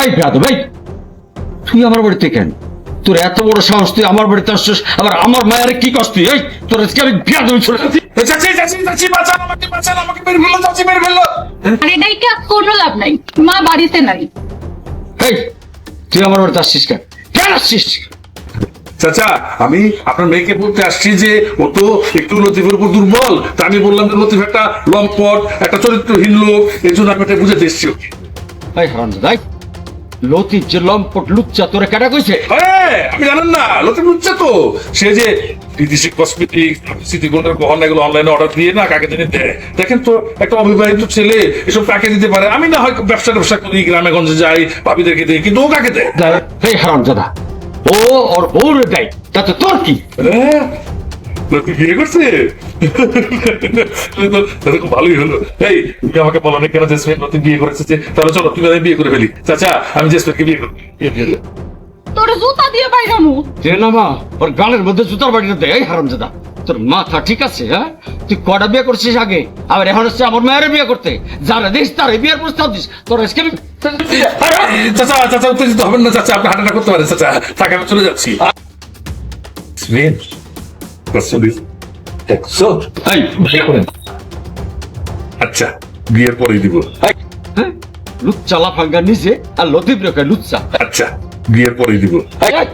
এই বেয়াদব, এই তুই আমার বাড়িতে কেন? তোর এত বড় সাহস, তুই আমার বাড়িতে আসছিস, আবার আমার মায়ের কি কষ্ট? এই তোর আজকে আমি বেয়াদব ছুড়ে দিচ্ছি। চাচি চাচি চাচি বাঁচান আমাকে, বাঁচান আমাকে, মেরে ফেললো চাচি, মেরে ফেললো। আর এটাই কি কোনো লাভ নাই, মা বাড়িতে নাই। এই তুই আমার বাড়িতে আসছিস কেন? কেন আসছিস? চাচা আমি আপনার মেয়েকে বলতে আসছি যে ও তো একটু লতিফের উপর দুর্বল, তা আমি বললাম যে লতিফ একটা লম্পট, একটা চরিত্রহীন লোক, এই জন্য আমি এটা বুঝাতে এসছি ওকে। এই হারামজাদা, এই লতিফ যে লম্পট লুচ্চা তোরে কেটা কইছে? আপনি জানেন না লতিফ হচ্ছে তো সে যে বিদেশি কসমেটিক সিটিগুলোর গহনা এগুলো অনলাইনে অর্ডার দিয়ে না কাকে জানি দেয়। দেখেন তো একটা অবিবাহিত ছেলে এসব কাকে দিতে পারে? আমি না হয় ব্যবসা করি, গ্রামে গঞ্জে যাই, ভাবিদেরকে দিই, কিন্তু ও কাকে দেয়? এই হারামজাদা, ও ওর বউরে দেয়, তাতে তোর কি? লতিফ বিয়ে করছে? তাহলে খুব ভালোই হলো। এই তুমি আমাকে বলো না কেন জেসমিন লতিফ বিয়ে করেছে? তাহলে চলো তুমি আমি বিয়ে করে ফেলি। চাচা আমি জেসমিনকে বিয়ে করবো। তোর জুতা দিয়ে বাইরামু। যে না মা, ওর গালের মধ্যে জুতার বাড়িতে দেয়। এই হারামজাদা, তোর মাথা ঠিক আছে? হ্যাঁ, তুই কটা বিয়ে করছিস আগে, আবার এখন হচ্ছে আমার মায়ের বিয়ে করতে? যারা দিস তার বিয়ের প্রস্তাব দিস, তোর আজকে আমি চাচা চাচা উত্তেজিত হবেন না চাচা, আপনি হাঁটাটা করতে পারেন চাচা, তাকে আমি চলে যাচ্ছি। এই বিয়ে করেন। আচ্ছা বিয়ের পরেই দিব। হ্যাঁ, লুচ্চা লাফাঙ্গা নিচে আর লতিফ রেখে লুচ্চা। আচ্ছা বিয়ের পরেই দিব। এই,